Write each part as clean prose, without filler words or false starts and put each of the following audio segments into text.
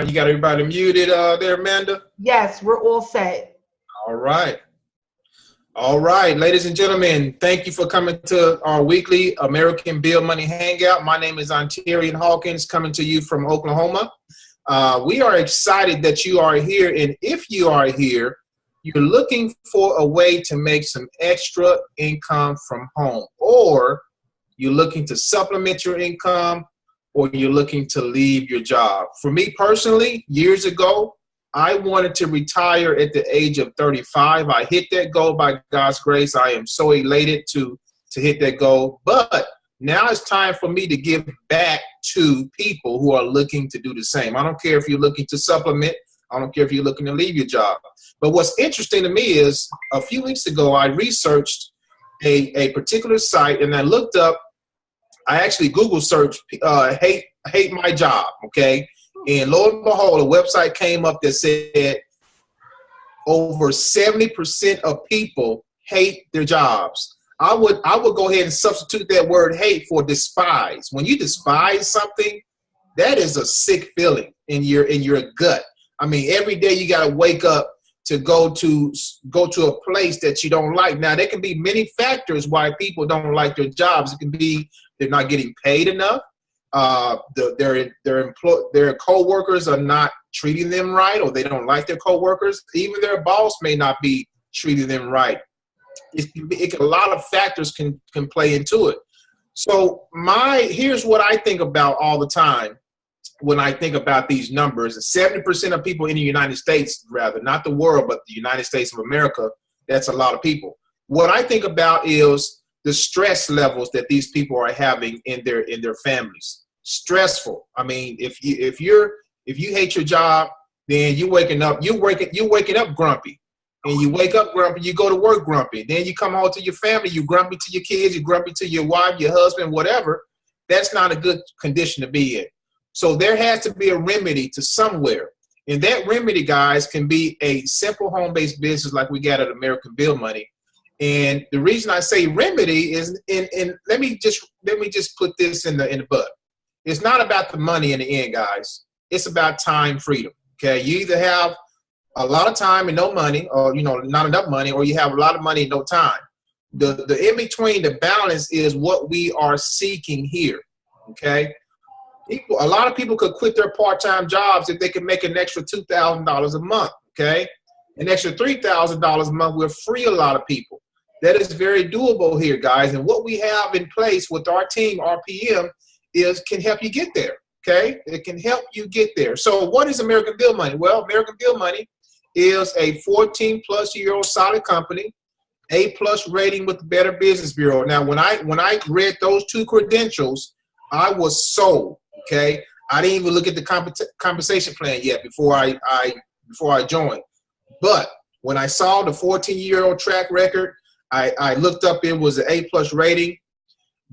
You got everybody muted there, Amanda? Yes, we're all set. All right. All right, ladies and gentlemen, thank you for coming to our weekly American Bill Money Hangout. My name is Ontarian Hawkins, coming to you from Oklahoma. We are excited that you are here, and if you are here, you're looking for a way to make some extra income from home, or you're looking to supplement your income, or you're looking to leave your job. For me personally, years ago, I wanted to retire at the age of 35. I hit that goal by God's grace. I am so elated to hit that goal. But now it's time for me to give back to people who are looking to do the same. I don't care if you're looking to supplement. I don't care if you're looking to leave your job. But what's interesting to me is a few weeks ago, I researched a particular site, and I looked up, I actually Google searched hate my job, okay? And lo and behold, a website came up that said over 70% of people hate their jobs. I would go ahead and substitute that word hate for despise. When you despise something, that is a sick feeling in your gut. I mean, every day you got to wake up to go to a place that you don't like. Now, there can be many factors why people don't like their jobs. It can be they're not getting paid enough. Their co-workers are not treating them right, or they don't like their co-workers. Even their boss may not be treating them right. A lot of factors can play into it. So here's what I think about all the time when I think about these numbers. 70% of people in the United States, rather, not the world, but the United States of America, that's a lot of people. What I think about is the stress levels that these people are having in their families. Stressful. I mean, if you hate your job, then you're waking up grumpy. And you wake up grumpy, you go to work grumpy. Then you come home to your family, you're grumpy to your kids, you're grumpy to your wife, your husband, whatever. That's not a good condition to be in. So there has to be a remedy to somewhere. And that remedy, guys, can be a simple home-based business like we got at American Bill Money. And the reason I say remedy is, let me just put this in the bud. It's not about the money in the end, guys. It's about time freedom. Okay, you either have a lot of time and no money, or not enough money, or you have a lot of money and no time. The in between, the balance is what we are seeking here. Okay, a lot of people could quit their part-time jobs if they could make an extra $2,000 a month. Okay, an extra $3,000 a month will free a lot of people. That is very doable here, guys. And what we have in place with our team, RPM, can help you get there. Okay, it can help you get there. So what is American Bill Money? Well, American Bill Money is a 14-plus-year-old solid company, A+ rating with the Better Business Bureau. Now, when I read those two credentials, I was sold. Okay, I didn't even look at the compensation plan yet before I joined. But when I saw the 14-year-old track record, I looked up. It was an A+ rating.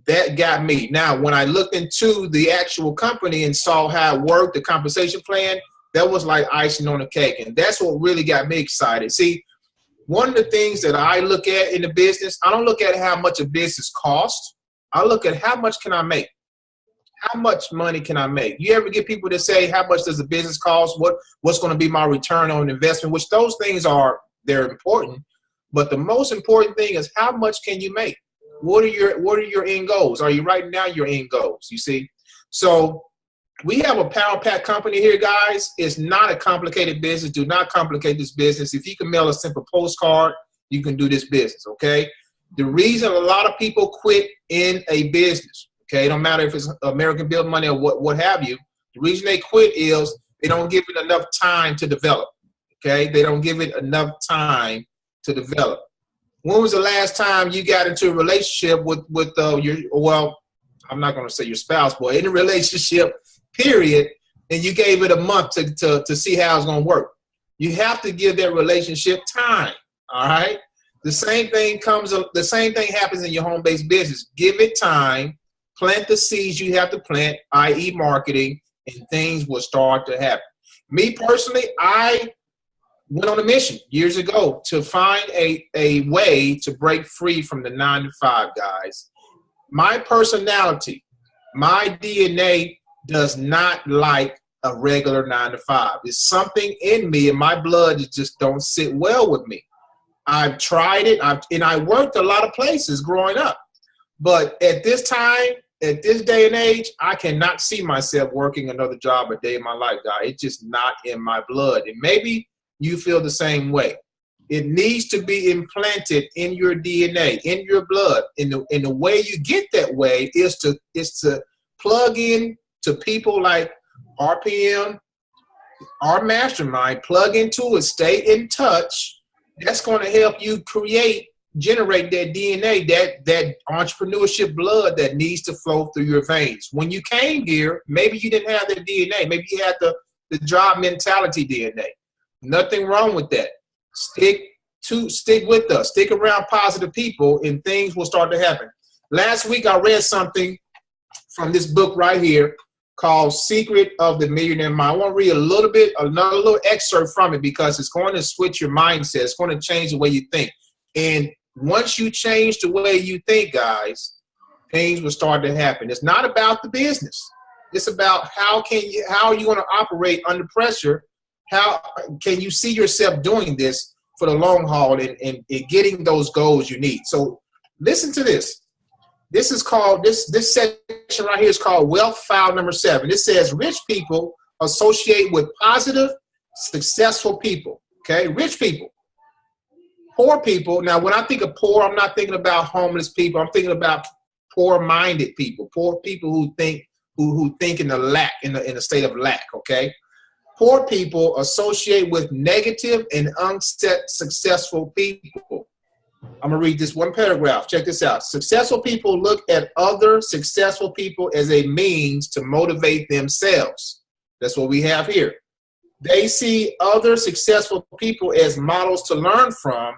That got me. Now, when I looked into the actual company and saw how it worked, the compensation plan, that was like icing on the cake. And that's what really got me excited. See, one of the things that I look at in the business, I don't look at how much a business costs. I look at how much can I make? How much money can I make? You ever get people that say, how much does a business cost? What's going to be my return on investment? Which those things they're important. But the most important thing is how much can you make? What are your end goals? Are you writing down your end goals? You see? So we have a power pack company here, guys. It's not a complicated business. Do not complicate this business. If you can mail a simple postcard, you can do this business, okay? The reason a lot of people quit in a business, okay, it don't matter if it's American Bill Money or what have you, the reason they quit is they don't give it enough time to develop, okay? They don't give it enough time to develop. When was the last time you got into a relationship with I'm not going to say your spouse, but in a relationship, period, and you gave it a month to see how it's going to work? You have to give that relationship time, all right? The same thing happens in your home-based business. Give it time, plant the seeds you have to plant, i.e. marketing, and things will start to happen. Me personally, I went on a mission years ago to find a way to break free from the 9-to-5, guys. My personality, my DNA does not like a regular 9 to 5. It's something in me, and my blood just don't sit well with me. I've tried it, and I worked a lot of places growing up. But at this time, at this day and age, I cannot see myself working another job a day in my life, guy. It's just not in my blood. And maybe you feel the same way. It needs to be implanted in your DNA, in your blood. And the way you get that way is to plug in to people like RPM, our mastermind, plug into it, stay in touch. That's going to help you generate that DNA, that entrepreneurship blood that needs to flow through your veins. When you came here, maybe you didn't have that DNA. Maybe you had the job mentality DNA. Nothing wrong with that. Stick with us. Stick around positive people, and things will start to happen. Last week, I read something from this book right here called Secret of the Millionaire Mind. I want to read another little excerpt from it, because it's going to switch your mindset. It's going to change the way you think. And once you change the way you think, guys, things will start to happen. It's not about the business. It's about how are you going to operate under pressure? How can you see yourself doing this for the long haul and getting those goals you need? So listen to this. This is called, this section right here is called Wealth File number 7. It says rich people associate with positive, successful people. Okay, rich people. Poor people. Now, when I think of poor, I'm not thinking about homeless people. I'm thinking about poor-minded people. Poor people who think in the state of lack. Okay, poor people associate with negative and unsuccessful people. I'm going to read this one paragraph. Check this out. Successful people look at other successful people as a means to motivate themselves. That's what we have here. They see other successful people as models to learn from.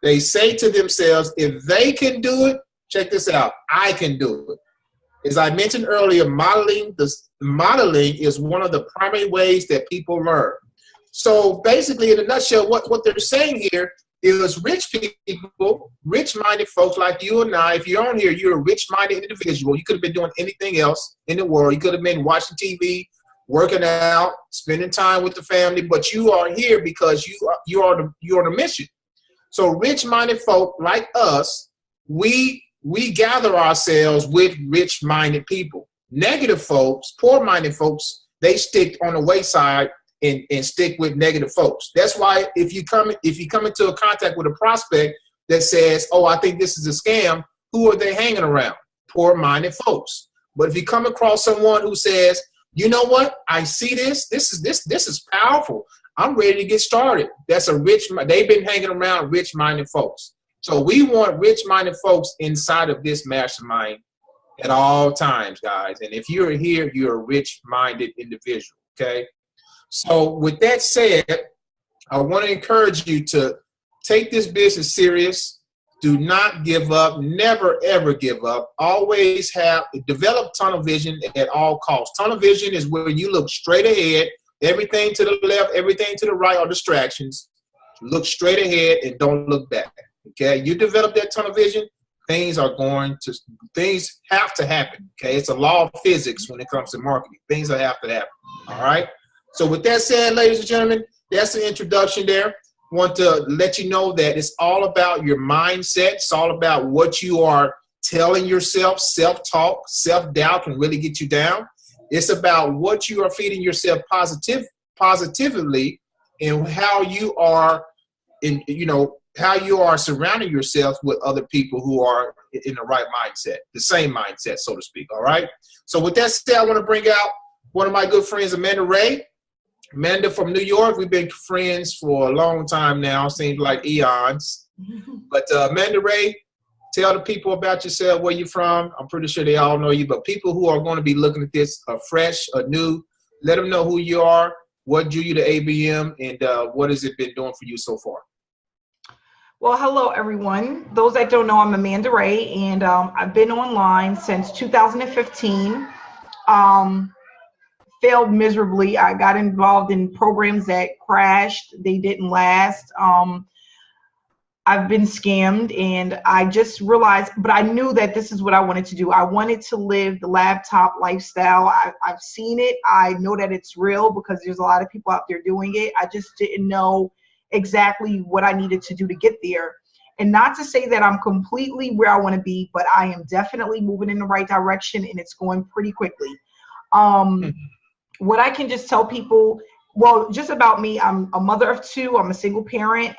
They say to themselves, if they can do it, check this out, I can do it. As I mentioned earlier, modeling is one of the primary ways that people learn. So basically, in a nutshell, what they're saying here is rich people, rich-minded folks like you and I. If you're on here, you're a rich-minded individual. You could have been doing anything else in the world. You could have been watching TV, working out, spending time with the family, but you are here because you're on a mission. So rich-minded folk like us, we gather ourselves with rich-minded people. Negative folks, poor-minded folks, they stick on the wayside and stick with negative folks. That's why if you come into a contact with a prospect that says, oh, I think this is a scam, who are they hanging around? Poor-minded folks. But if you come across someone who says, you know what, I see this is powerful, I'm ready to get started. They've been hanging around rich-minded folks. So we want rich-minded folks inside of this mastermind at all times, guys. And if you're here, you're a rich-minded individual, okay? So with that said, I want to encourage you to take this business serious. Do not give up. Never, ever give up. Always develop tunnel vision at all costs. Tunnel vision is where you look straight ahead. Everything to the left, everything to the right are distractions. Look straight ahead and don't look back. Okay, you develop that tunnel vision, things have to happen. Okay, it's a law of physics when it comes to marketing. Things have to happen. All right. So with that said, ladies and gentlemen, that's the introduction there. Want to let you know that it's all about your mindset. It's all about what you are telling yourself. Self-talk, self-doubt can really get you down. It's about what you are feeding yourself positively, and how you are how you are surrounding yourself with other people who are in the right mindset, the same mindset, so to speak. All right. So with that said, I want to bring out one of my good friends, Amanda Ray. Amanda from New York. We've been friends for a long time now. Seems like eons. But Amanda Ray, tell the people about yourself, where you're from. I'm pretty sure they all know you, but people who are going to be looking at this fresh, new, let them know who you are, what drew you to ABM, and what has it been doing for you so far. Well, hello, everyone. Those that don't know, I'm Amanda Ray, and I've been online since 2015. Failed miserably. I got involved in programs that crashed. They didn't last. I've been scammed, and I just realized, but I knew that this is what I wanted to do. I wanted to live the laptop lifestyle. I've seen it. I know that it's real because there's a lot of people out there doing it. I just didn't know exactly what I needed to do to get there. And not to say that I'm completely where I want to be, but I am definitely moving in the right direction, and it's going pretty quickly. What I can just tell people, well, just about me, I'm a mother of two. I'm a single parent.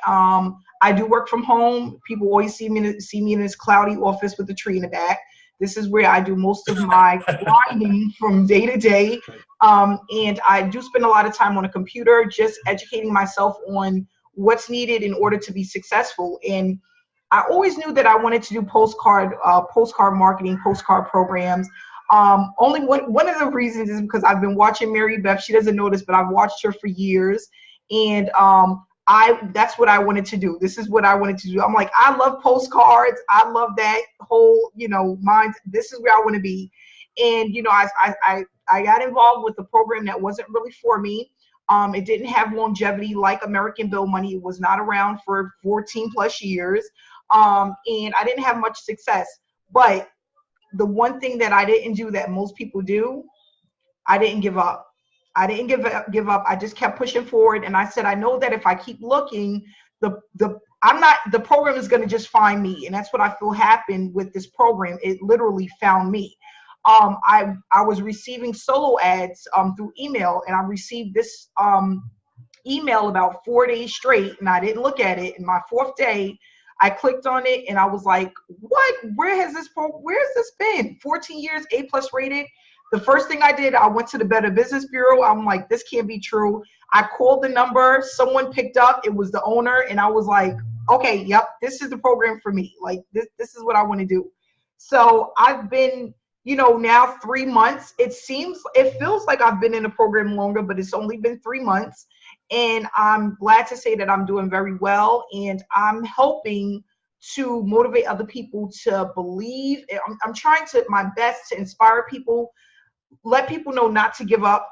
I do work from home. People always see me in this cloudy office with a tree in the back. This is where I do most of my grinding from day to day. And I do spend a lot of time on a computer, just educating myself on what's needed in order to be successful. And I always knew that I wanted to do postcard marketing, postcard programs. Only one of the reasons is because I've been watching Marybeth. She doesn't know this, but I've watched her for years. And that's what I wanted to do. This is what I wanted to do. I'm like, I love postcards. I love that whole, mind. This is where I want to be. And, I got involved with a program that wasn't really for me. It didn't have longevity like American Bill Money. It was not around for 14 plus years. And I didn't have much success. But the one thing that I didn't do that most people do, I didn't give up. I didn't give up. I just kept pushing forward. And I said, I know that if I keep looking, the program is going to just find me. And that's what I feel happened with this program. It literally found me. I was receiving solo ads through email, and I received this email about 4 days straight, and I didn't look at it. And my fourth day, I clicked on it, and I was like, what? Where's this been? 14 years, A+ rated. The first thing I did, I went to the Better Business Bureau. I'm like, this can't be true. I called the number. Someone picked up. It was the owner. And I was like, okay, yep, this is the program for me. Like, this is what I want to do. So I've been, now 3 months. It feels like I've been in the program longer, but it's only been 3 months. And I'm glad to say that I'm doing very well. And I'm helping to motivate other people to believe. I'm trying my best to inspire people, let people know not to give up.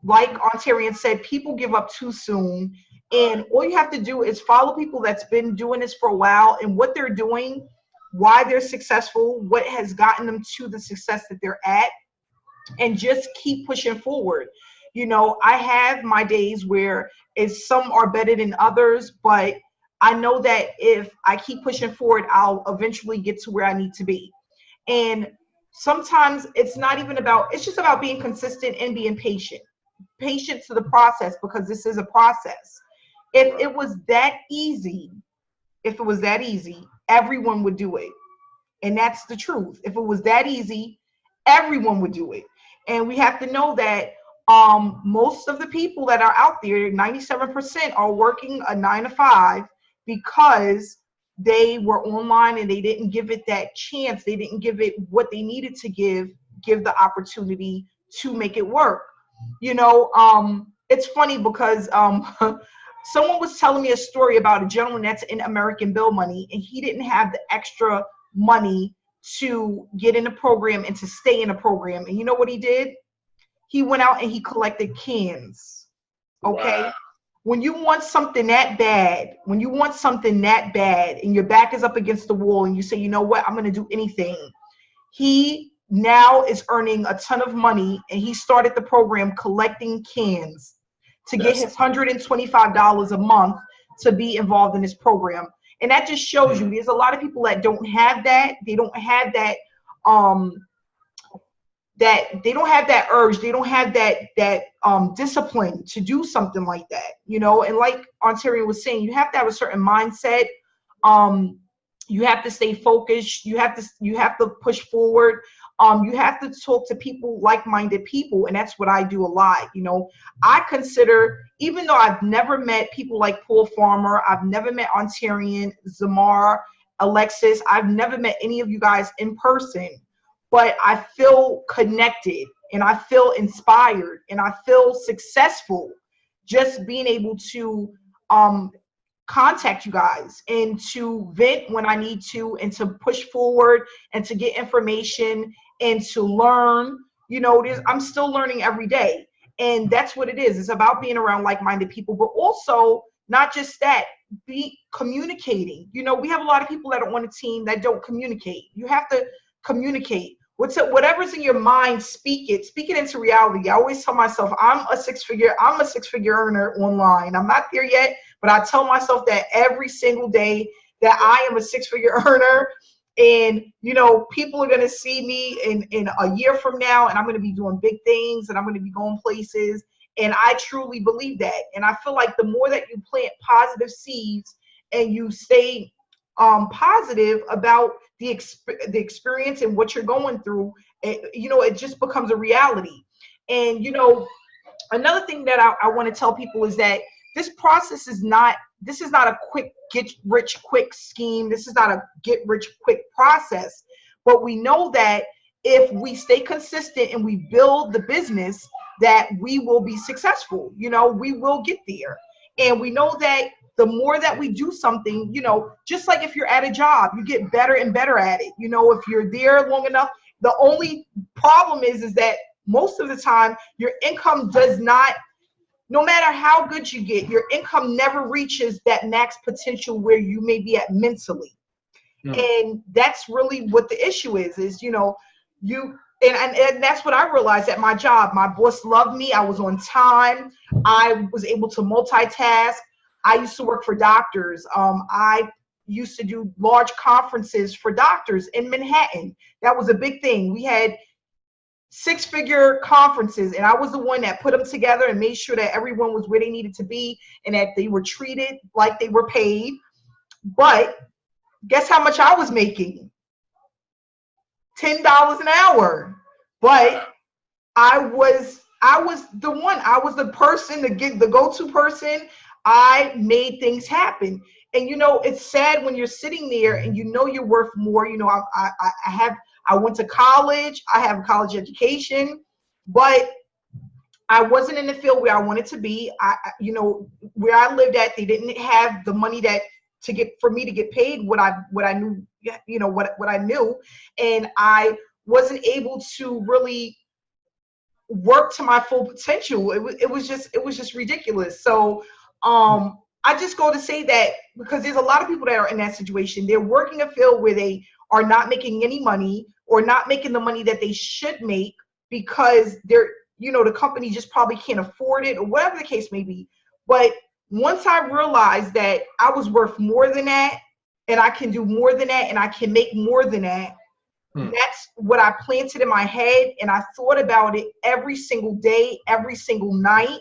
Like Ontarian said, people give up too soon. And all you have to do is follow people that's been doing this for a while and what they're doing, why they're successful, what has gotten them to the success that they're at, and just keep pushing forward. I have my days where some are better than others, but I know that if I keep pushing forward, I'll eventually get to where I need to be. And sometimes it's just about being consistent and being patient to the process, because this is a process. If it was that easy, everyone would do it. And that's the truth. If it was that easy, everyone would do it. And we have to know that most of the people that are out there, 97%, are working a 9 to 5 because they were online and they didn't give it that chance. They didn't give it what they needed to give the opportunity to make it work. It's funny because someone was telling me a story about a gentleman that's in American Bill Money, and he didn't have the extra money to get in the program and to stay in the program. And you know what he did? He went out and he collected cans. Okay. Wow. When you want something that bad, and your back is up against the wall and you say, you know what, I'm going to do anything. He now is earning a ton of money, and he started the program collecting cans to get his $125 a month to be involved in this program. And that just shows you there's a lot of people that don't have that. They don't have that they don't have that urge. They don't have that discipline to do something like that, and like Ontario was saying, you have to have a certain mindset. You have to stay focused. You have to push forward. You have to talk to people, like-minded people. And that's what I do a lot. I consider, even though I've never met people like Paul Farmer, I've never met Ontarian, Zamar, Alexis, I've never met any of you guys in person, but I feel connected and I feel inspired and I feel successful just being able to contact you guys and to vent when I need to, and to push forward and to get information and to learn. I'm still learning every day, and that's what it is. It's about being around like-minded people, but also not just that, be communicating. You know, we have a lot of people that are on a team that don't communicate. You have to communicate. Whatever's in your mind, speak it into reality. I always tell myself, I'm a six-figure earner online. I'm not there yet, but I tell myself that every single day, that I am a six-figure earner. And, you know, people are going to see me in a year from now, and I'm going to be doing big things, and I'm going to be going places. And I truly believe that. And I feel like the more that you plant positive seeds and you stay positive about the experience and what you're going through, you know, it just becomes a reality. And, you know, another thing that I want to tell people is that this process is not a quick get rich quick scheme. This is not a get rich quick process. But we know that if we stay consistent and we build the business, that we will be successful. You know, we will get there. And we know that the more that we do something, you know, just like if you're at a job, you get better and better at it. You know, if you're there long enough, the only problem is that most of the time your income does not, no matter how good you get, your income never reaches that max potential where you may be at mentally. No. And that's really what the issue is, you know, and that's what I realized at my job. My boss loved me. I was on time. I was able to multitask. I used to work for doctors. I used to do large conferences for doctors in Manhattan. That was a big thing. We had six-figure conferences, and I was the one that put them together and made sure that everyone was where they needed to be and that they were treated like they were paid. But guess how much I was making? $10 an hour. But I was the one. I was the person to get the go-to person. I made things happen. And, you know, it's sad when you're sitting there and you know you're worth more. You know, I went to college. I have a college education, but I wasn't in the field where I wanted to be. You know, where I lived at, they didn't have the money for me to get paid what I knew, you know, what I knew. And I wasn't able to really work to my full potential. It was just ridiculous. So, I just go to say that because there's a lot of people that are in that situation. They're working a field where they are not making any money or not making the money that they should make because they're, you know, the company just probably can't afford it or whatever the case may be. But once I realized that I was worth more than that and I can do more than that and I can make more than that, that's what I planted in my head. And I thought about it every single day, every single night.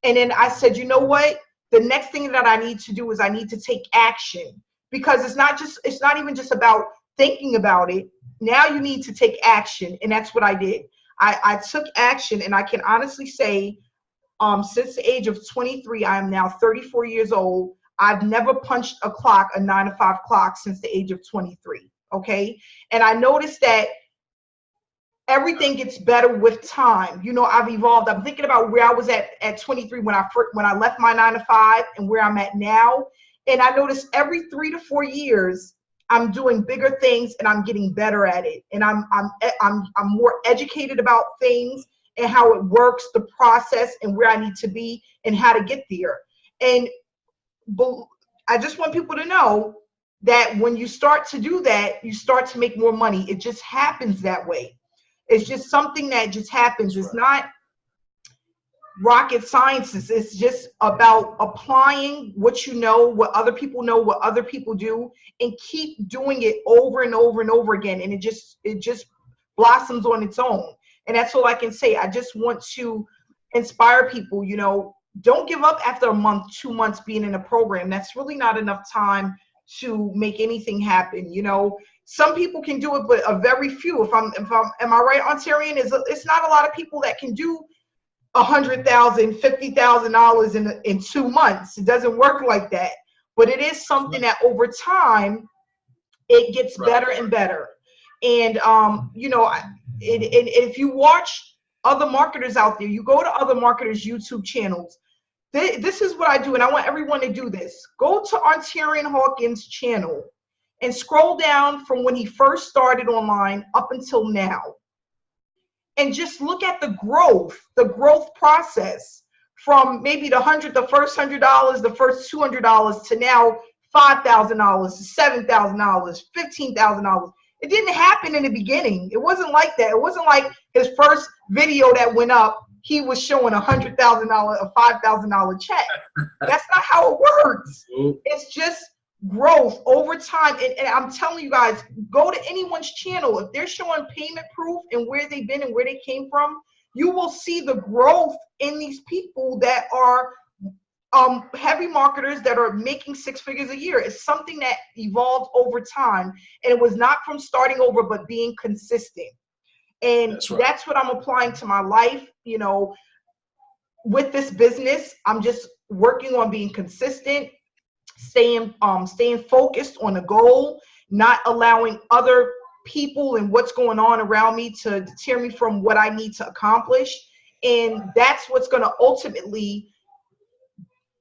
And then I said, you know what? The next thing that I need to do is I need to take action, because it's not even just about thinking about it. Now you need to take action. And that's what I did. I took action, and I can honestly say, since the age of 23, I am now 34 years old. I've never punched a 9-to-5 clock since the age of 23. Okay. And I noticed that everything gets better with time. You know, I've evolved. I'm thinking about where I was at 23 when I left my 9-to-5 and where I'm at now. And I noticed every 3 to 4 years, I'm doing bigger things and I'm getting better at it. And I'm more educated about things and how it works, the process, and where I need to be and how to get there. And I just want people to know that when you start to do that, you start to make more money. It just happens that way. It's just something that just happens. It's not rocket sciences. It's just about applying what you know, what other people know, what other people do, and keep doing it over and over and over again. And it just blossoms on its own. And that's all I can say. I just want to inspire people, you know, don't give up after a month, 2 months being in a program. That's really not enough time to make anything happen. You know, some people can do it, but a very few. Am I right, Ontarian? It's not a lot of people that can do $100,000, $50,000 in 2 months. It doesn't work like that. But it is something that over time it gets better and better. And you know, if you watch other marketers out there, you go to other marketers' YouTube channels. This is what I do, and I want everyone to do this. Go to Ontarian Hawkins' channel and scroll down from when he first started online up until now. And just look at the growth process from maybe the first $100, the first $200 to now $5,000, $7,000, $15,000. It didn't happen in the beginning. It wasn't like that. It wasn't like his first video that went up, he was showing $100,000, a $5,000 check. That's not how it works. It's just growth over time. And I'm telling you guys, go to anyone's channel. If they're showing payment proof and where they've been and where they came from, you will see the growth in these people that are heavy marketers that are making 6 figures a year. It's something that evolved over time, and it was not from starting over, but being consistent. And that's what I'm applying to my life. You know, with this business, I'm just working on being consistent, staying focused on the goal, not allowing other people and what's going on around me to deter me from what I need to accomplish. And that's what's going to ultimately,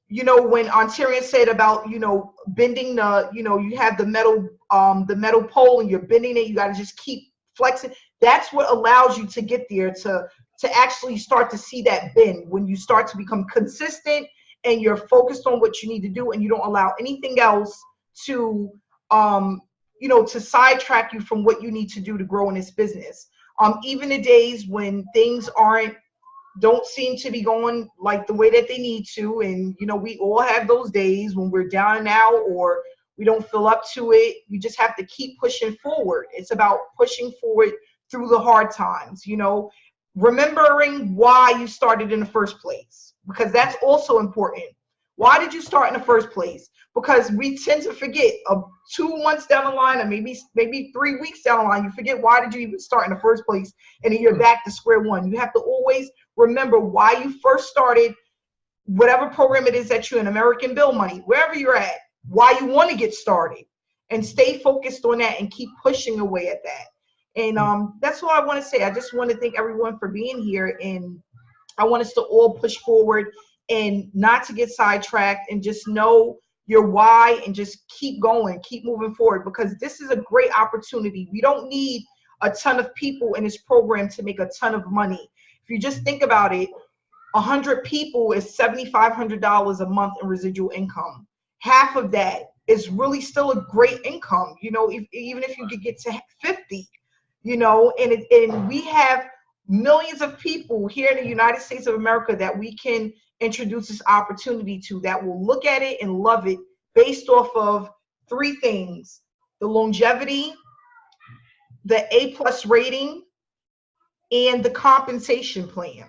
you know, when Ontarian said about, you know, bending the, you know, you have the metal pole and you're bending it, you got to just keep flexing. That's what allows you to get there, to actually start to see that bend, when you start to become consistent and you're focused on what you need to do, and you don't allow anything else to, you know, to sidetrack you from what you need to do to grow in this business. Even the days when things don't seem to be going like the way that they need to. And, you know, we all have those days when we're down and out or we don't feel up to it. We just have to keep pushing forward. It's about pushing forward through the hard times, you know, remembering why you started in the first place, because that's also important. Why did you start in the first place? Because we tend to forget 2 months down the line, or maybe 3 weeks down the line, you forget why did you even start in the first place, and then you're back to square one. You have to always remember why you first started, whatever program it is that you're in, American Bill Money, wherever you're at, why you want to get started, and stay focused on that and keep pushing away at that. And that's all I want to say. I just want to thank everyone for being here, and I want us to all push forward and not to get sidetracked, and just know your why and just keep going, keep moving forward, because this is a great opportunity. We don't need a ton of people in this program to make a ton of money. If you just think about it, 100 people is $7,500 a month in residual income. Half of that is really still a great income, you know, even if you could get to 50, you know, and we have millions of people here in the United States of America that we can introduce this opportunity to, that will look at it and love it based off of 3 things: the longevity, the A+ rating, and the compensation plan.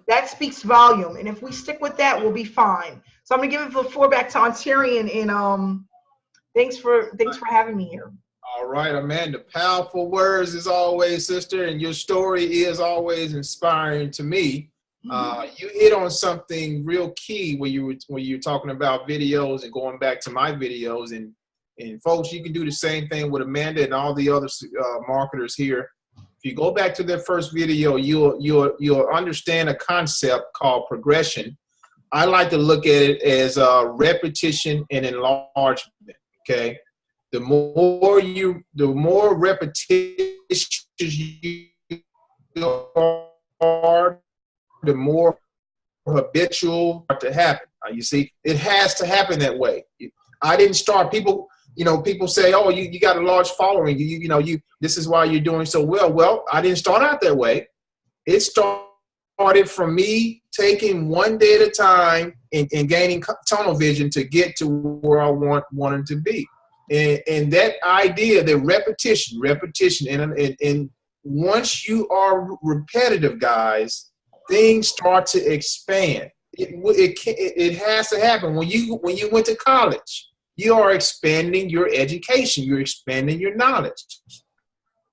That speaks volume, and if we stick with that, we'll be fine. So I'm gonna give the floor back to Ontarian, and thanks for having me here. All right, Amanda, powerful words as always, sister, and your story is always inspiring to me. You hit on something real key when you were talking about videos and going back to my videos, and folks, you can do the same thing with Amanda and all the other marketers here. If you go back to their first video, you'll understand a concept called progression. I like to look at it as repetition and enlargement. Okay, the more repetitions you are, the more habitual to happen. You see, it has to happen that way. I didn't start. People say, "Oh, you got a large following. This is why you're doing so well." Well, I didn't start out that way. It started from me taking one day at a time and gaining tunnel vision to get to where I wanted to be. And that idea, the repetition, and once you are repetitive, guys, things start to expand. It has to happen. When you went to college, you are expanding your education. You're expanding your knowledge.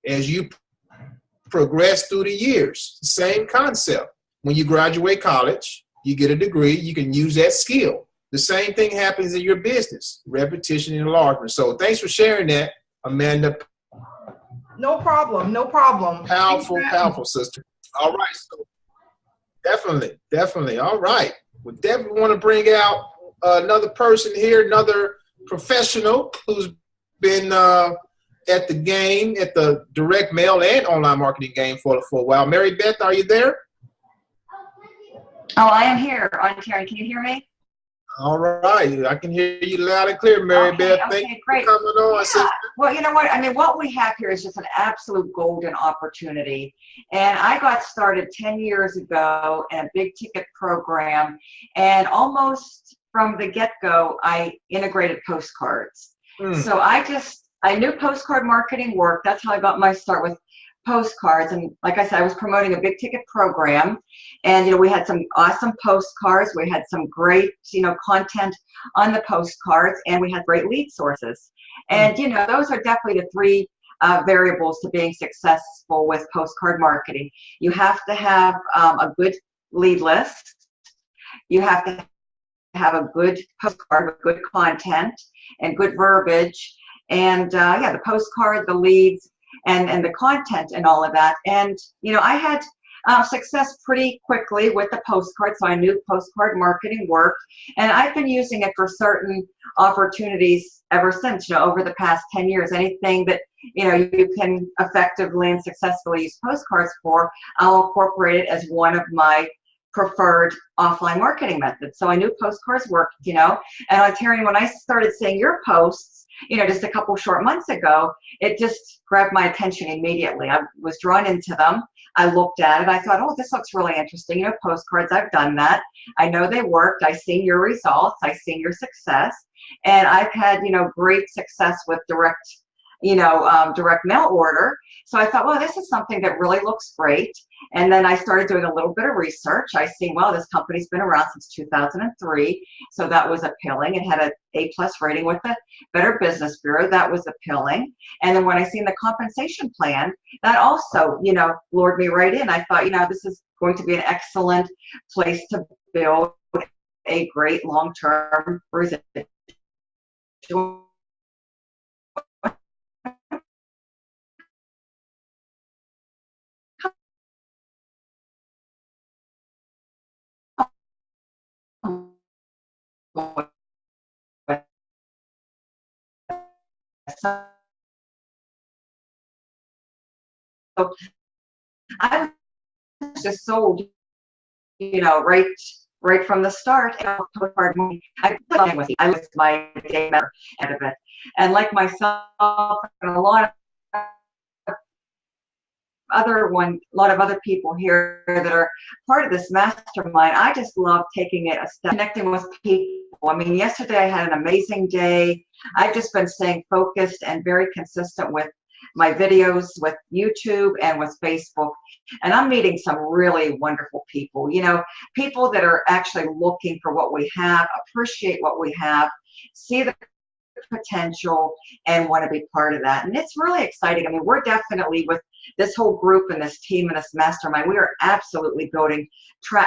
As you progress through the years, same concept. When you graduate college, you get a degree, you can use that skill. The same thing happens in your business, repetition and enlargement. So thanks for sharing that, Amanda. No problem, no problem. Powerful, sister. All right, so definitely. All right. We definitely want to bring out another person here, another professional who's been at the game, at the direct mail and online marketing game for a while. Marybeth, are you there? Oh, I am here on Karen. Can you hear me? All right. I can hear you loud and clear, Okay, Marybeth. Thank you okay, for great. coming on, Yeah. sister. Well, you know what? I mean, what we have here is just an absolute golden opportunity. And I got started 10 years ago in a big ticket program, and almost from the get-go, I integrated postcards. Mm. So I knew postcard marketing worked. That's how I got my start with postcards. And like I said, I was promoting a big ticket program, and we had some awesome postcards. We had some great content on the postcards, and we had great lead sources. And those are definitely the three variables to being successful with postcard marketing. You have to have a good lead list. You have to have a good postcard with good content and good verbiage, and yeah, the postcard, the leads, and the content and all of that. And I had success pretty quickly with the postcard, so I knew postcard marketing worked, and I've been using it for certain opportunities ever since. Over the past 10 years, anything that you can effectively and successfully use postcards for, I'll incorporate it as one of my preferred offline marketing methods. So I knew postcards worked, and Terry, when I started seeing your posts, just a couple short months ago, it just grabbed my attention immediately. I was drawn into them. I looked at it. I thought, oh, this looks really interesting. Postcards, I've done that. I know they worked. I've seen your results. I've seen your success. And I've had, great success with direct mail order. So I thought, well, this is something that really looks great. And then I started doing a little bit of research. I seen, well, this company's been around since 2003. So that was appealing. It had an A+ rating with the Better Business Bureau. That was appealing. And then when I seen the compensation plan, that also, lured me right in. I thought, this is going to be an excellent place to build a great long-term residual. So I was just sold, right from the start. Postcard money. I was my day member out of it, and like myself and a lot of other people here that are part of this mastermind, I just love taking it a step, connecting with people. I mean, yesterday I had an amazing day. I've just been staying focused and very consistent with my videos, with YouTube and with Facebook. And I'm meeting some really wonderful people, people that are actually looking for what we have, appreciate what we have, see the potential, and want to be part of that. And it's really exciting. I mean, we're definitely, with this whole group and this team and this mastermind, we are absolutely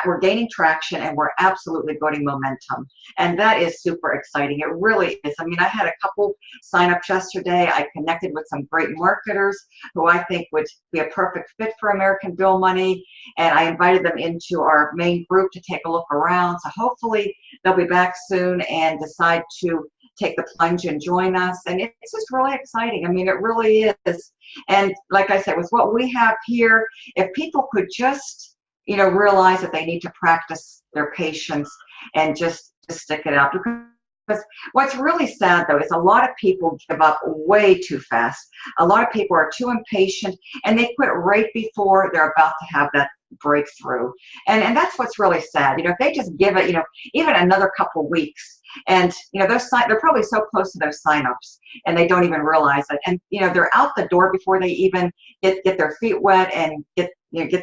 we're gaining traction, and we're absolutely building momentum. And that is super exciting. It really is. I mean, I had a couple sign-ups yesterday. I connected with some great marketers who I think would be a perfect fit for American Bill Money. And I invited them into our main group to take a look around. So hopefully they'll be back soon and decide to take the plunge and join us. And it's just really exciting. I mean, it really is. And like I said, with what we have here, if people could just, realize that they need to practice their patience and just stick it out. Because what's really sad, though, is a lot of people give up way too fast. A lot of people are too impatient, and they quit right before they're about to have that breakthrough. And that's what's really sad. If they just give it, even another couple weeks, and they're probably so close to those signups, and they don't even realize it. And they're out the door before they even get their feet wet and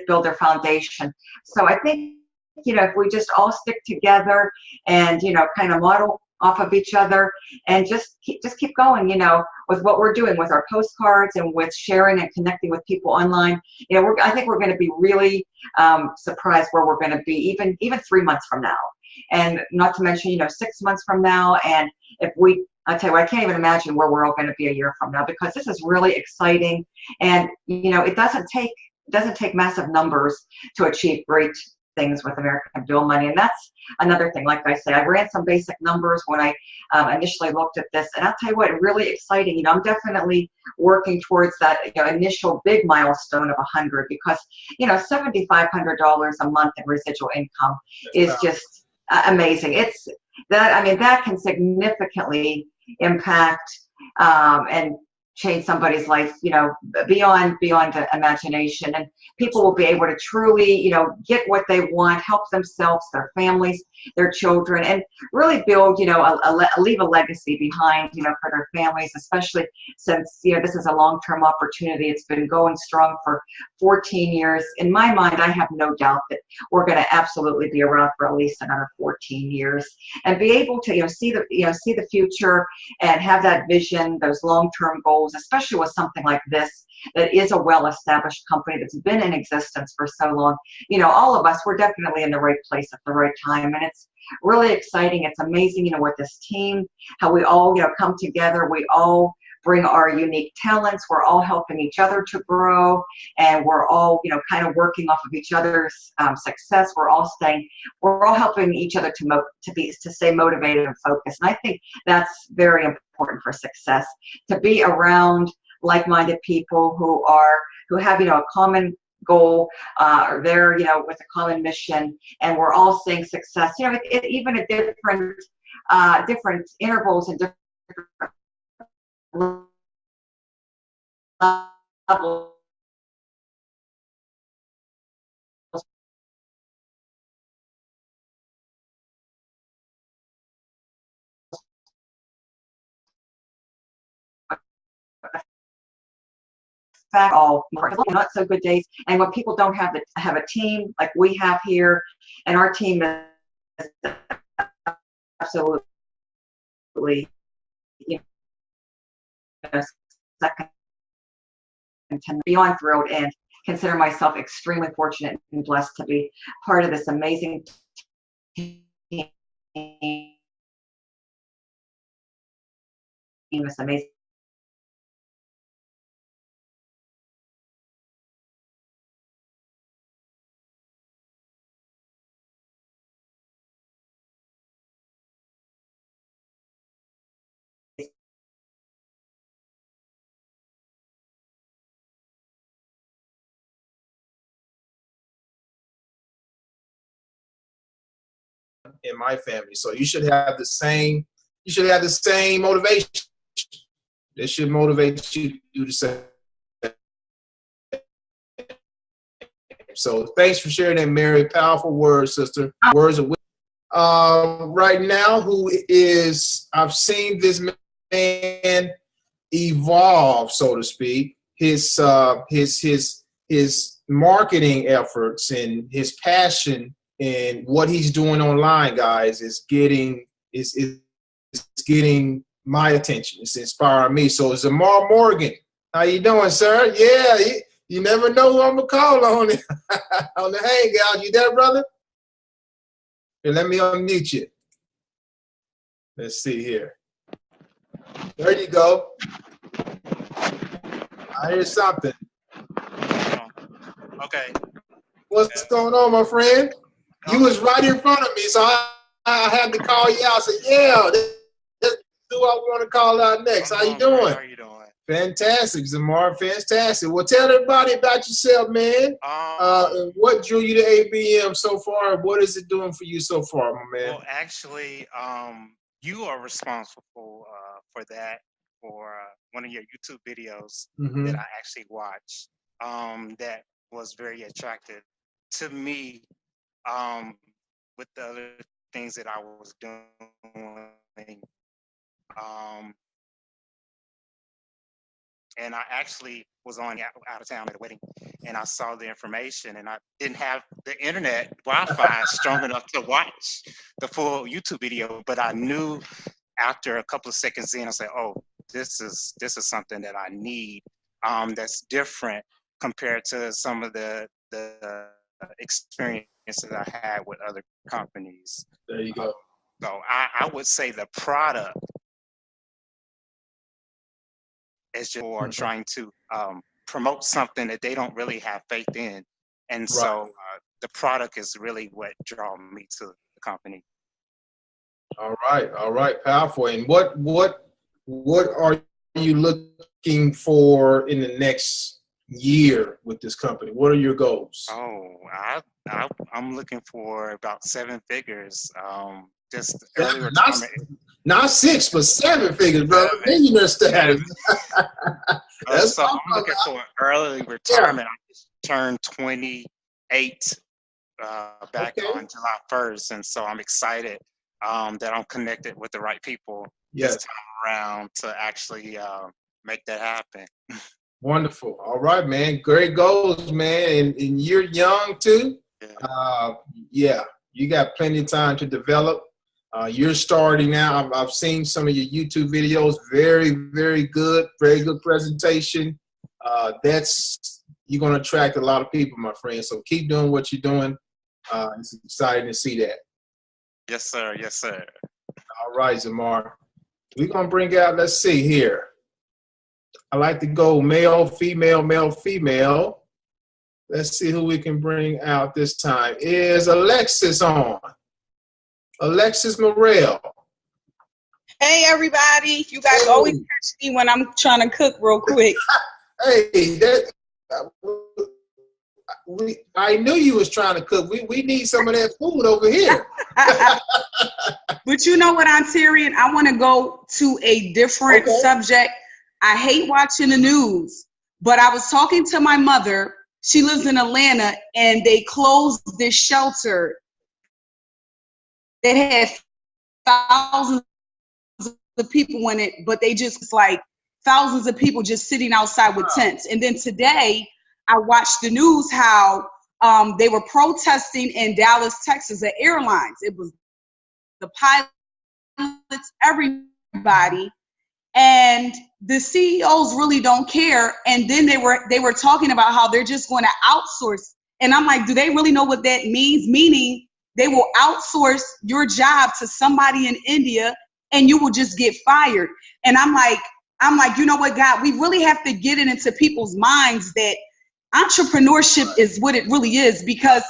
build their foundation. So I think if we just all stick together and kind of model off of each other and just keep going, with what we're doing with our postcards and with sharing and connecting with people online, I think we're going to be really surprised where we're going to be even 3 months from now, and not to mention 6 months from now. And I'll tell you what, I can't even imagine where we're all going to be a year from now, because this is really exciting. And it doesn't take massive numbers to achieve great things with American Bill money. And that's another thing. Like I said, I ran some basic numbers when I initially looked at this. And I'll tell you what, really exciting. You know, I'm definitely working towards that, you know, initial big milestone of 100, because, you know, $7,500 a month in residual income is just amazing. It's that, I mean, that can significantly impact and change somebody's life, you know, beyond the imagination. And people will be able to truly, you know, get what they want, help themselves, their families, their children, and really build, you know, leave a legacy behind, you know, for their families, especially since, you know, this is a long-term opportunity. It's been going strong for 14 years. In my mind, I have no doubt that we're going to absolutely be around for at least another 14 years, and be able to, you know, see the future and have that vision, those long-term goals, especially with something like this that is a well-established company that's been in existence for so long. You know, all of us, we're definitely in the right place at the right time, and it's really exciting. It's amazing, you know, with this team, how we all, you know, come together. We all bring our unique talents. We're all helping each other to grow, and we're all, you know, kind of working off of each other's success. We're all helping each other to stay motivated and focused. And I think that's very important for success, to be around like-minded people who have, you know, a common goal, or they're, you know, with a common mission, and we're all seeing success, you know, even at different intervals and different levels. All not so good days, and when people don't have a team like we have here, and our team is absolutely, you know, second to beyond thrilled, and consider myself extremely fortunate and blessed to be part of this amazing team, this amazing in my family. So you should have the same motivation. It should motivate you to do the same. So thanks for sharing that, Mary. Powerful words, sister. Words of wisdom. Right now, I've seen this man evolve, so to speak. His marketing efforts and his passion and what he's doing online, guys, is getting my attention. It's inspiring me. So Zamar Morgan, how you doing, sir? Yeah, you never know who I'm gonna call on on the hangout. You there, brother? Here, let me unmute you. Let's see here. There you go. I hear something. Okay. What's going on, my friend? You was right in front of me, so I had to call you out. I said, yeah, this is who I want to call out next. How you doing? How are you doing? Fantastic, Zamar. Fantastic. Well, tell everybody about yourself, man. And what drew you to ABM so far, and what is it doing for you so far, my man? Well, actually, you are responsible for that, for one of your YouTube videos that I actually watched. That was very attractive to me. With the other things that I was doing. And I actually was out of town at a wedding, and I saw the information, and I didn't have the internet Wi-Fi strong enough to watch the full YouTube video, but I knew after a couple of seconds in, I said, oh, this is something that I need, that's different compared to some of the experiences I had with other companies. There you go. So I would say the product is just for trying to promote something that they don't really have faith in. And so the product is really what draw me to the company. All right, powerful. And what are you looking for in the next year with this company? What are your goals? Oh, I'm looking for about 7 figures. Just early retirement. Not 6, but 7 figures, brother. Millionaire status. So I'm looking for early retirement. I just turned 28 back on July 1st, and so I'm excited that I'm connected with the right people this time around to actually make that happen. Wonderful. All right, man. Great goals, man. And you're young too. You got plenty of time to develop. You're starting now. I've seen some of your YouTube videos. Very, very good. Very good presentation. You're going to attract a lot of people, my friend. So keep doing what you're doing. It's exciting to see that. Yes, sir. Yes, sir. All right, Zamar. We're going to bring out, let's see here. I like to go male, female, male, female. Let's see who we can bring out this time. Is Alexis on? Alexis Morrell. Hey, everybody. You guys always catch me when I'm trying to cook real quick. Hey, I knew you was trying to cook. We need some of that food over here. But you know what, Aunt Tyrion? I want to go to a different subject. I hate watching the news, but I was talking to my mother. She lives in Atlanta, and they closed this shelter that had thousands of people in it, but they just like thousands of people just sitting outside with tents. And then today, I watched the news how they were protesting in Dallas, Texas at airlines. It was the pilots, everybody. And the CEOs really don't care. And then they were talking about how they're just going to outsource. And I'm like, do they really know what that means? Meaning they will outsource your job to somebody in India and you will just get fired. And I'm like, you know what, God, we really have to get it into people's minds that entrepreneurship is what it really is, because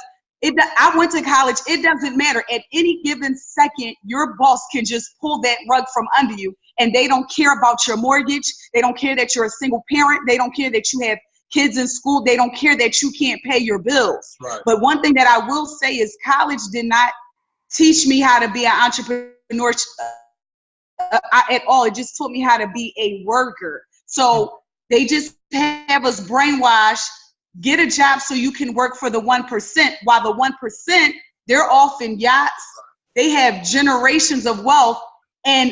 I went to college. It doesn't matter. At any given second, your boss can just pull that rug from under you, and they don't care about your mortgage. They don't care that you're a single parent. They don't care that you have kids in school. They don't care that you can't pay your bills. Right. But one thing that I will say is college did not teach me how to be an entrepreneur at all. It just taught me how to be a worker. So they just have us brainwashed. Get a job so you can work for the 1%, while the 1%, they're off in yachts. They have generations of wealth, and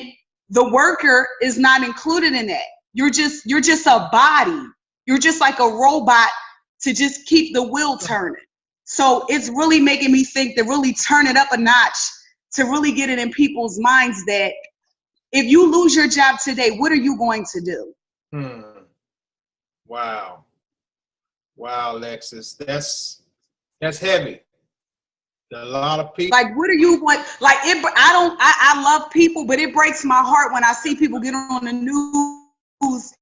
the worker is not included in that. You're just a body. You're just like a robot to just keep the wheel turning. So it's really making me think to really turn it up a notch, to really get it in people's minds that if you lose your job today, what are you going to do? Wow. Wow, Alexis, that's heavy. A lot of people. Like, what do you want? Like, I love people, but it breaks my heart when I see people get on the news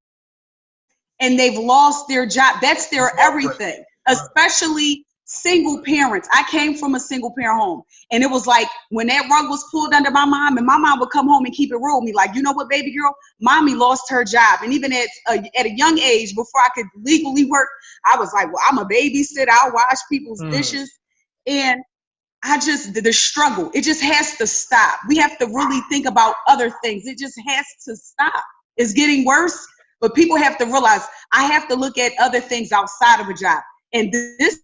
and they've lost their job. That's their everything, especially single parents. I came from a single parent home, and it was like when that rug was pulled under my mom, and my mom would come home and keep it real with me, like, you know what, baby girl, mommy lost her job. And even at a young age, before I could legally work, I was like, well, I'm a babysitter. I'll wash people's dishes. And the struggle, it just has to stop. We have to really think about other things. It just has to stop. It's getting worse, but people have to realize I have to look at other things outside of a job. And this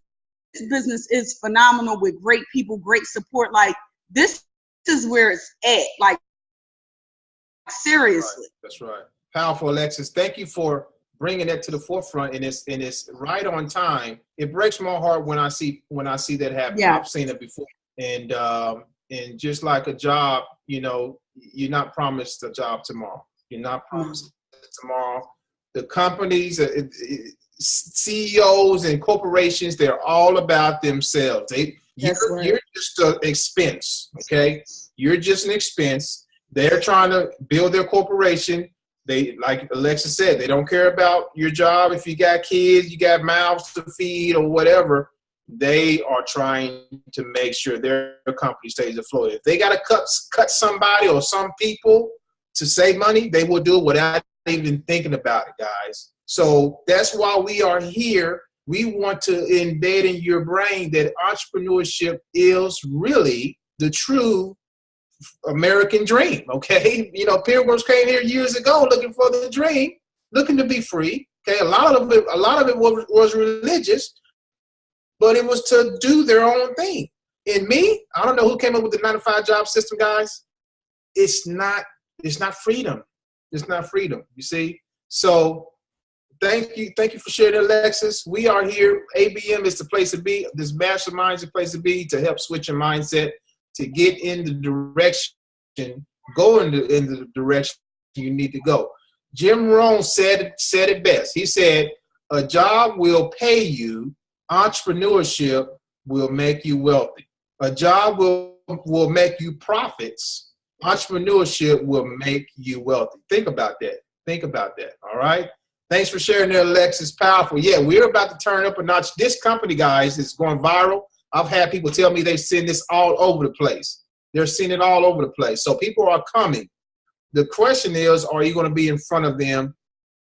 business is phenomenal with great people, great support. Like, this is where it's at. Like, seriously. That's right. Powerful, Alexis. Thank you for bringing that to the forefront, and it's right on time. It breaks my heart when I see that happen. Yeah. I've seen it before, and just like a job, you know, you're not promised a job tomorrow. You're not promised tomorrow. The companies, CEOs and corporations, they're all about themselves. You're just an expense, okay? You're just an expense. They're trying to build their corporation. They, like Alexis said, they don't care about your job. If you got kids, you got mouths to feed or whatever. they are trying to make sure their company stays afloat. If they got to cut somebody or some people to save money, they will do it without even thinking about it, guys. So that's why we are here. We want to embed in your brain that entrepreneurship is really the true American dream, okay? You know, pilgrims came here years ago looking for the dream, looking to be free, okay? A lot of it was religious, but it was to do their own thing. And me, I don't know who came up with the 9-to-5 job system, guys. It's not freedom. It's not freedom, you see? So thank you for sharing, Alexis. We are here. ABM is the place to be. This mastermind is the place to be to help switch your mindset, to get in the direction, go in the direction you need to go. Jim Rohn said it best. He said, a job will pay you. Entrepreneurship will make you wealthy. A job will make you profits. Entrepreneurship will make you wealthy. Think about that. Think about that. All right. Thanks for sharing there, Alexis. Powerful. Yeah, we're about to turn up a notch. This company, guys, is going viral. I've had people tell me they've seen this all over the place. They're seeing it all over the place. So people are coming. The question is, are you going to be in front of them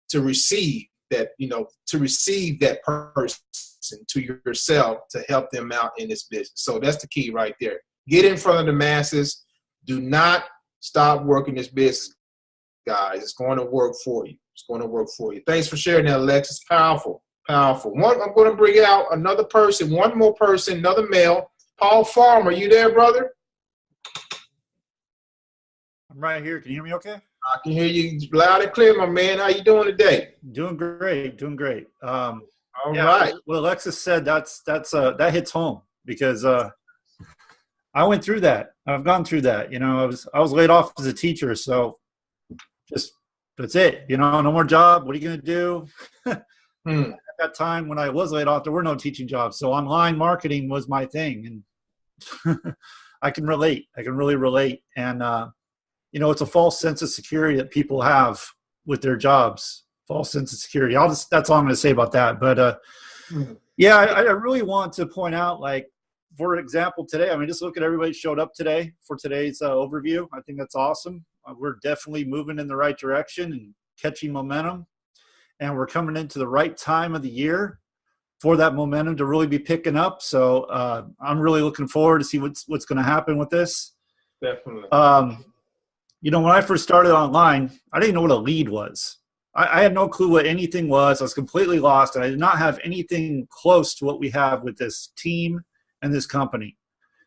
to receive that, to receive that person to yourself to help them out in this business? So that's the key right there. Get in front of the masses. Do not stop working this business, guys. It's going to work for you. It's going to work for you. Thanks for sharing that, Alexis. Powerful, powerful. I'm going to bring out another person, one more person, another male. Paul Farmer, you there, brother? I'm right here. Can you hear me okay? I can hear you loud and clear, my man. How you doing today? Doing great. Doing great. All right. What Alexis said, that hits home because I went through that. I've gone through that. I was laid off as a teacher, so just that's it. No more job. What are you going to do? At that time when I was laid off, there were no teaching jobs, so online marketing was my thing, and I can relate. I can really relate, and it's a false sense of security that people have with their jobs. False sense of security. That's all I'm going to say about that. But yeah, I really want to point out, like, for example, today, just look at everybody showed up today for today's overview. I think that's awesome. We're definitely moving in the right direction and catching momentum. And we're coming into the right time of the year for that momentum to really be picking up. So I'm really looking forward to see what's going to happen with this. Definitely. When I first started online, I didn't know what a lead was. I had no clue what anything was. I was completely lost, and I did not have anything close to what we have with this team and this company.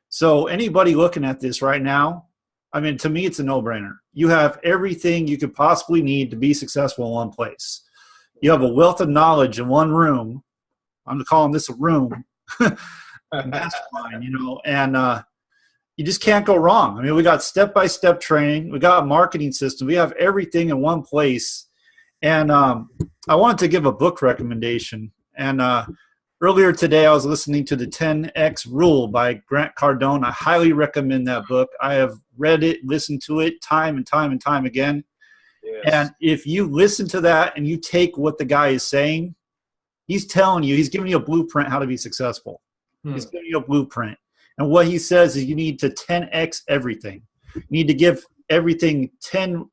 So anybody looking at this right now, to me, it's a no-brainer. You have everything you could possibly need to be successful in one place. You have a wealth of knowledge in one room. I'm calling this a room, mastermind, and you just can't go wrong. We got step-by-step training. We got a marketing system. We have everything in one place. And I wanted to give a book recommendation. And earlier today, I was listening to the 10X Rule by Grant Cardone. I highly recommend that book. I have read it, listened to it time and time and time again. Yes. And if you listen to that and you take what the guy is saying, he's telling you, he's giving you a blueprint how to be successful. He's giving you a blueprint. And what he says is you need to 10X everything. You need to give everything 10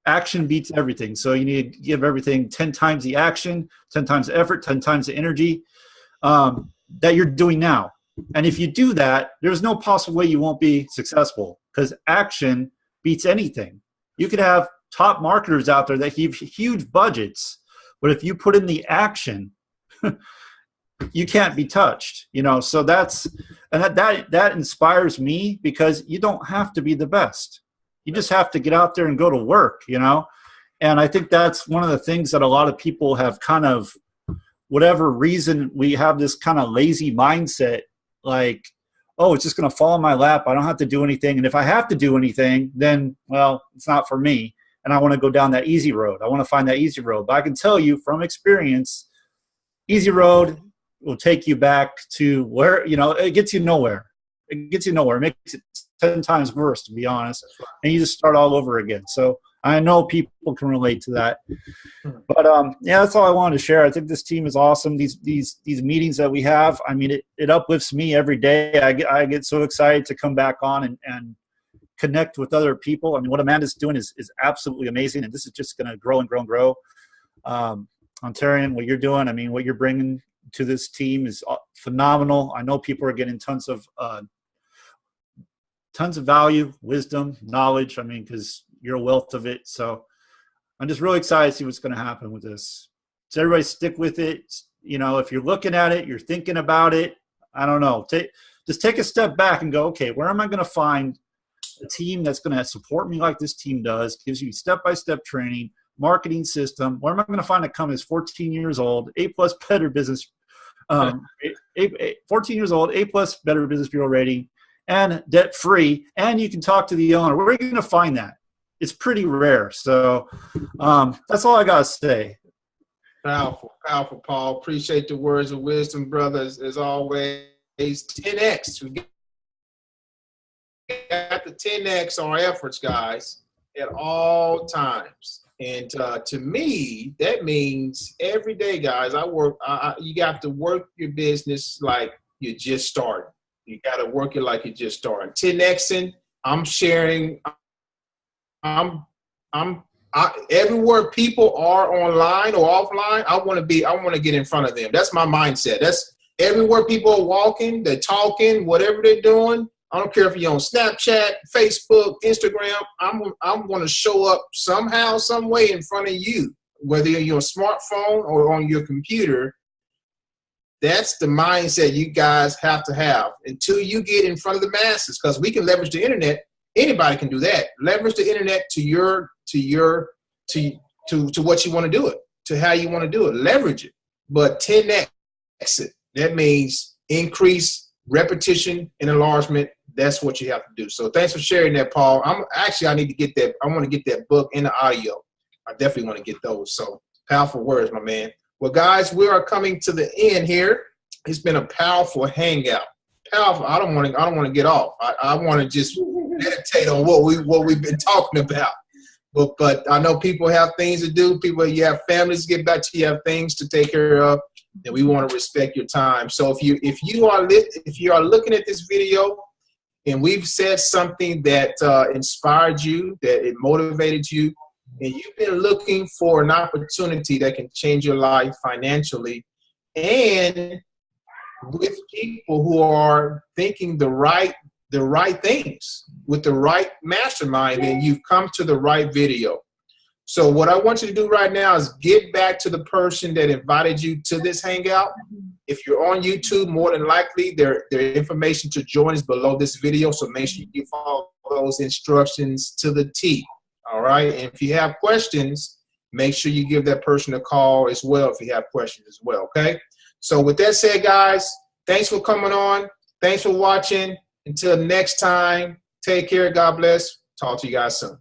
action beats everything. So you need to give everything 10 times the action, 10 times the effort, 10 times the energy that you're doing now. And if you do that, there's no possible way you won't be successful because action beats anything. You could have top marketers out there that have huge budgets, but if you put in the action, you can't be touched. So that inspires me because you don't have to be the best. You just have to get out there and go to work, And I think that's one of the things that a lot of people have kind of, whatever reason, we have this kind of lazy mindset, like, oh, it's just going to fall in my lap. I don't have to do anything. And if I have to do anything, then, well, it's not for me. And I want to go down that easy road. I want to find that easy road. But I can tell you from experience, easy road will take you back to where, it gets you nowhere. It gets you nowhere. It makes it 10 times worse, to be honest. And you just start all over again. So I know people can relate to that. But yeah, that's all I wanted to share. I think this team is awesome. These meetings that we have, I mean, it uplifts me every day. I get so excited to come back on and connect with other people. I mean, what Amanda's doing is absolutely amazing, and this is just going to grow and grow and grow. Ontarian, what you're doing, I mean, what you're bringing to this team is phenomenal. I know people are getting tons of value, wisdom, knowledge. I mean, because you're a wealth of it. So I'm just really excited to see what's going to happen with this. So everybody stick with it. You know, if you're looking at it, you're thinking about it, I don't know. Just take a step back and go, okay, where am I going to find a team that's going to support me like this team does, gives you step-by-step training, marketing system. Where am I going to find a company that's 14 years old, A-plus Better Business, 14 years old, A-plus Better Business Bureau rating, and debt-free, and you can talk to the owner? Where are you going to find that? It's pretty rare. So that's all I got to say. Powerful, powerful, Paul. Appreciate the words of wisdom, brothers. As always, 10X. We got the 10X on our efforts, guys, at all times. And to me, that means every day, guys, you got to work your business like you're just starting. You got to work it like you're just starting. 10Xing, I'm sharing. Everywhere people are online or offline, I want to get in front of them. That's my mindset. That's everywhere people are walking, they're talking, whatever they're doing. I don't care if you're on Snapchat, Facebook, Instagram. I'm going to show up somehow, some way in front of you, whether you're on your smartphone or on your computer. That's the mindset you guys have to have until you get in front of the masses, because we can leverage the internet. Anybody can do that. Leverage the internet to what you want to do it, to how you want to do it. Leverage it. But 10X it. That means increase, repetition, and enlargement. That's what you have to do. So thanks for sharing that, Paul. I need to get that. I want to get that book and the audio. I definitely want to get those. So powerful words, my man. Well, guys, we are coming to the end here. It's been a powerful hangout. Powerful. I don't want to get off. I want to just meditate on what we've been talking about. But I know people have things to do. You have families to get back to. You have things to take care of, and we want to respect your time. So if you are looking at this video and we've said something that inspired you, that it motivated you, and you've been looking for an opportunity that can change your life financially, and with people who are thinking the right things with the right mastermind, then you've come to the right video. So what I want you to do right now is get back to the person that invited you to this hangout. If you're on YouTube, more than likely their information to join is below this video. So make sure you follow those instructions to the T. All right. And if you have questions, make sure you give that person a call as well if you have questions as well. Okay. So with that said, guys, thanks for coming on. Thanks for watching. Until next time, take care. God bless. Talk to you guys soon.